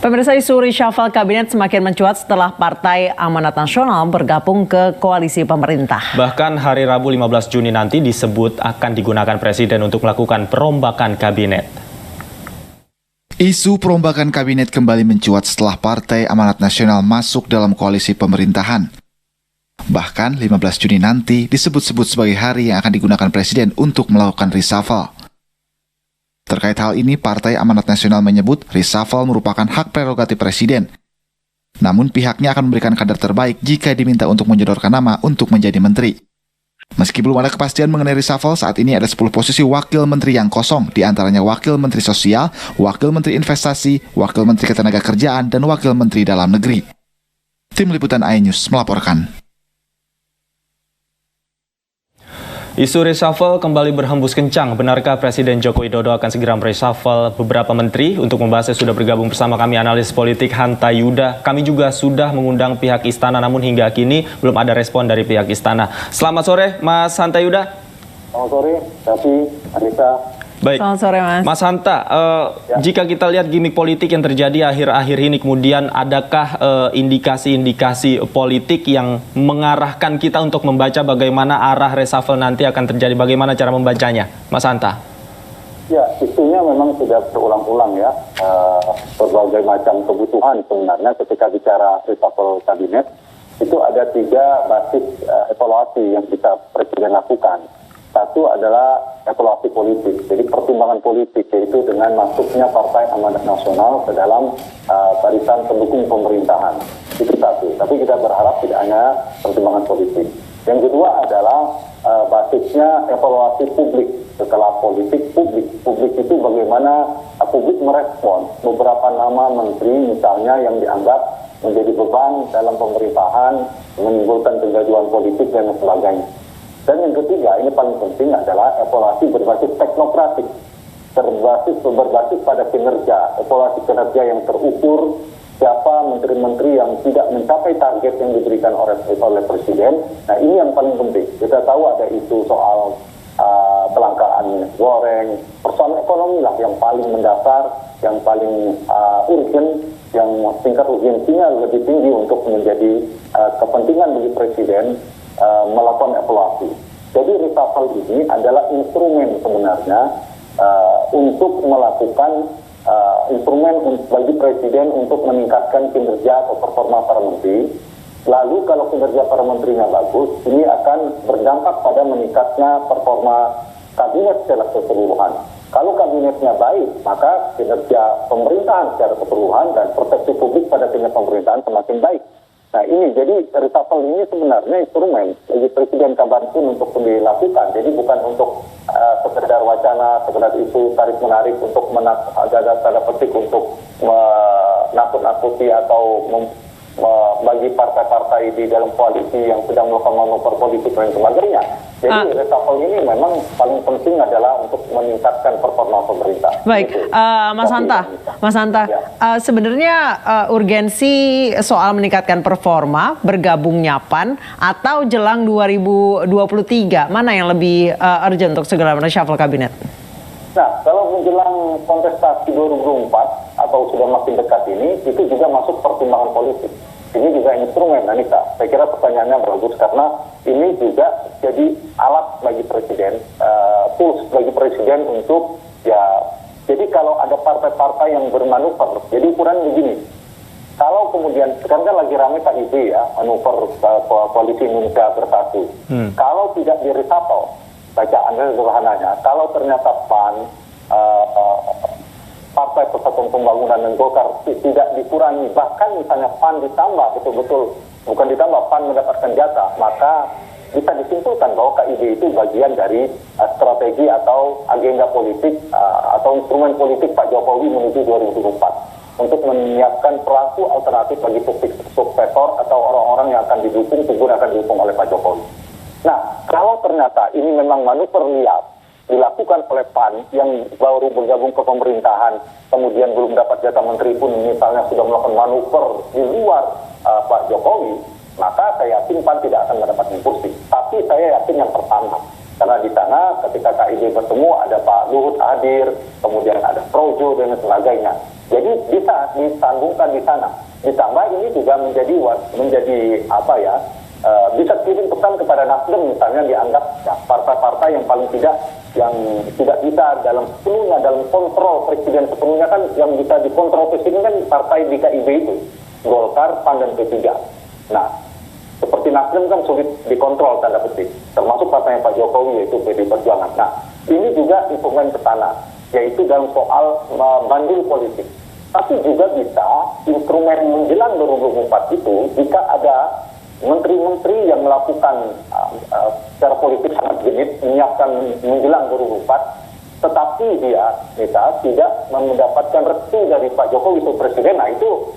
Pemirsa, isu reshuffle kabinet semakin mencuat setelah Partai Amanat Nasional bergabung ke koalisi pemerintah. Bahkan hari Rabu 15 Juni nanti disebut akan digunakan Presiden untuk melakukan perombakan kabinet. Isu perombakan kabinet kembali mencuat setelah Partai Amanat Nasional masuk dalam koalisi pemerintahan. Bahkan 15 Juni nanti disebut-sebut sebagai hari yang akan digunakan Presiden untuk melakukan reshuffle. Terkait hal ini, Partai Amanat Nasional menyebut reshuffle merupakan hak prerogatif Presiden. Namun pihaknya akan memberikan kader terbaik jika diminta untuk menyodorkan nama untuk menjadi menteri. Meski belum ada kepastian mengenai reshuffle, saat ini ada 10 posisi wakil menteri yang kosong, di antaranya wakil menteri sosial, wakil menteri investasi, wakil menteri ketenagakerjaan, dan wakil menteri dalam negeri. Tim Liputan iNews melaporkan. Isu reshuffle kembali berhembus kencang. Benarkah Presiden Joko Widodo akan segera mereshuffle beberapa menteri? Untuk membahasnya sudah bergabung bersama kami analis politik Hanta Yuda. Kami juga sudah mengundang pihak istana, namun hingga kini belum ada respon dari pihak istana. Selamat sore, Mas Hanta Yuda. Selamat sore, Tapi, Anissa. Baik, selamat sore Mas Hanta, jika kita lihat gimmick politik yang terjadi akhir-akhir ini, kemudian adakah indikasi-indikasi politik yang mengarahkan kita untuk membaca bagaimana arah reshuffle nanti akan terjadi, bagaimana cara membacanya, Mas Hanta? Ya, isunya memang sudah berulang-ulang ya, berbagai macam kebutuhan sebenarnya ketika bicara reshuffle kabinet, itu ada 3 basis evaluasi yang bisa Presiden lakukan. Satu adalah evaluasi politik, jadi pertimbangan politik, yaitu dengan masuknya Partai Amanat Nasional ke dalam barisan pendukung pemerintahan. Itu satu, tapi kita berharap tidak hanya pertimbangan politik. Yang kedua adalah basisnya evaluasi publik. Setelah politik, publik itu bagaimana publik merespon beberapa nama menteri misalnya yang dianggap menjadi beban dalam pemerintahan, menimbulkan kegaduhan politik dan sebagainya. Dan yang ketiga, ini paling penting adalah evaluasi berbasis teknokratik, berbasis pada kinerja, evaluasi kinerja yang terukur, siapa menteri-menteri yang tidak mencapai target yang diberikan oleh Presiden. Nah, ini yang paling penting. Kita tahu ada isu soal kelangkaan minyak goreng, persoalan ekonomi lah yang paling mendasar, yang paling urgent, yang tingkat urgensinya lebih tinggi untuk menjadi kepentingan bagi Presiden melakukan evaluasi. Jadi reshuffle ini adalah instrumen sebenarnya untuk melakukan instrumen bagi Presiden untuk meningkatkan kinerja atau performa para menteri. Lalu kalau kinerja para menterinya bagus, ini akan berdampak pada meningkatnya performa kabinet secara keseluruhan. Kalau kabinetnya baik, maka kinerja pemerintahan secara keseluruhan dan persepsi publik pada kinerja pemerintahan semakin baik. Nah ini, jadi reshuffle ini sebenarnya instrumen bagi Presiden kapanpun untuk dilakukan. Jadi bukan untuk sekedar wacana, sekedar isu tarik-menarik untuk ada tanda petik untuk menakut-nakuti atau bagi partai-partai di dalam koalisi yang sedang melakukan manuver politik dan sebagainya. Jadi reshuffle ini memang paling penting adalah untuk meningkatkan performa pemerintah. Baik, Mas Hanta, Ya. Sebenarnya urgensi soal meningkatkan performa, bergabungnya PAN atau jelang 2023, mana yang lebih urgent untuk segera reshuffle kabinet? Nah, kalau menjelang kontestasi 2024 atau sudah makin dekat ini, itu juga masuk pertimbangan politik. Ini juga instrumen, Anissa. Saya kira pertanyaannya bagus karena ini juga jadi alat bagi Presiden, tools bagi Presiden untuk jadi kalau ada partai-partai yang bermanuver, jadi ukuran begini. Kalau kemudian, sekarang kan lagi ramai KIB ya, manuver koalisi Indonesia Bersatu. Kalau tidak di reshuffle, bacaannya sederhananya, kalau ternyata PAN, Partai Persatuan Pembangunan dan Golkar tidak dikurangi, bahkan misalnya PAN ditambah betul-betul, bukan ditambah, PAN mendapatkan jatah, maka bisa disimpulkan bahwa KIB itu bagian dari strategi atau agenda politik atau instrumen politik Pak Jokowi menuju 2024 untuk menyiapkan pelaku alternatif bagi sukcesor atau orang-orang yang akan didukung, figur akan didukung oleh Pak Jokowi. Nah, kalau ternyata ini memang manuver liar dilakukan oleh PAN yang baru bergabung ke pemerintahan, kemudian belum dapat jatah menteri pun misalnya sudah melakukan manuver di luar Pak Jokowi, maka saya yakin PAN tidak akan mendapatkan kursi. Tapi saya yakin yang pertama, karena di sana ketika KIB bertemu ada Pak Luhut hadir, kemudian ada Projo dan sebagainya. Jadi bisa disambungkan di sana. Ditambah ini juga menjadi apa ya? Bisa kirim pesan kepada Nasdem misalnya, dianggap ya, partai-partai yang paling tidak bisa dalam kontrol presiden sepenuhnya, kan yang bisa dikontrol presiden kan partai di KIB itu, Golkar, PAN dan P3. Nah, seperti Nasdem kan sulit dikontrol tanda petik, termasuk partainya Pak Jokowi yaitu PD Perjuangan. Nah, ini juga instrumen ke sana, yaitu dalam soal banding politik. Tapi juga bisa instrumen menjelang 2024 itu jika ada menteri-menteri yang melakukan secara politik sangat genit menyiapkan menjelang 2024, tetapi dia tidak mendapatkan restu dari Pak Jokowi itu presiden, nah itu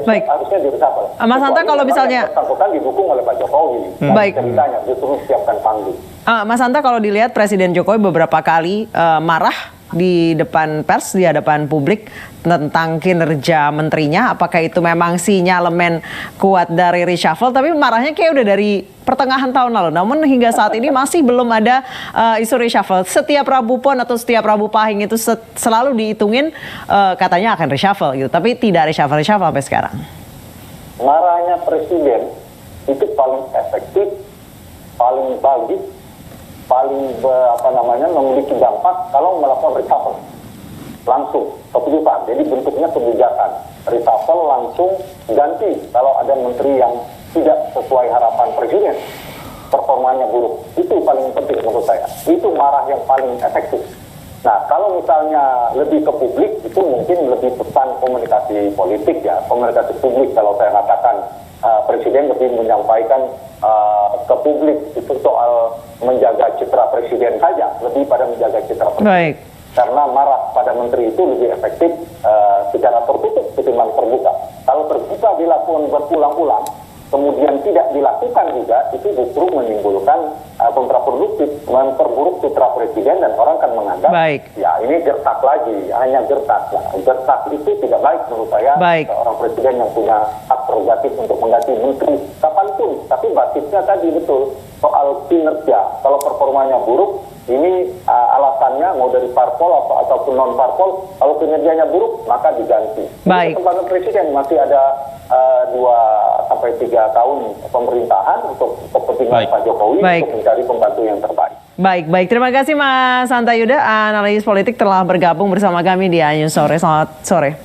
Baik. harusnya diresapel. Mas Hanta, kalau misalnya bersangkutan didukung oleh Pak Jokowi, Baik. ceritanya justru siapkan panggung. Mas Hanta, kalau dilihat Presiden Jokowi beberapa kali marah di depan pers, di hadapan publik tentang kinerja menterinya, apakah itu memang sinyalemen kuat dari reshuffle? Tapi marahnya kayak udah dari pertengahan tahun lalu. Namun hingga saat ini masih belum ada isu reshuffle. Setiap Rabu Pon atau setiap Rabu Pahing itu selalu dihitungin katanya akan reshuffle gitu. Tapi tidak reshuffle sampai sekarang. Marahnya presiden itu paling efektif, paling bagus, paling memiliki dampak kalau melakukan reshuffle langsung keputusan. Jadi bentuknya kebijakan. Reshuffle langsung ganti kalau ada menteri yang tidak sesuai harapan presiden, performanya buruk. Itu paling penting menurut saya. Itu marah yang paling efektif. Nah, kalau misalnya lebih ke publik, itu mungkin lebih pesan komunikasi politik ya, komunikasi publik. Kalau saya katakan presiden lebih menyampaikan ke publik itu soal menjaga citra presiden saja, lebih pada menjaga citra presiden. Baik. Karena marah pada menteri itu lebih efektif secara tertutup ketimbang terbuka. Kalau terbuka dilakukan berulang-ulang, kemudian tidak dilakukan juga, itu justru menimbulkan kontraproduktif, memperburuk citra presiden, dan orang kan menganggap, Baik. ya ini gertak lagi, hanya gertak. Nah, gertak itu tidak baik menurut saya. Baik. Seorang presiden yang punya hak prerogatif untuk mengganti menteri kapanpun, tapi basisnya tadi betul soal kinerja. Kalau performanya buruk, ini alasannya mau dari parpol ataupun non parpol. Kalau kinerjanya buruk, maka diganti. Baik. Kesempatan presiden masih ada 2-3 tahun pemerintahan untuk kepentingan Pak Jokowi. Baik. Untuk mencari pembantu yang terbaik. Baik. Terima kasih Mas Hanta Yuda, analis politik telah bergabung bersama kami di News Sore. Selamat sore.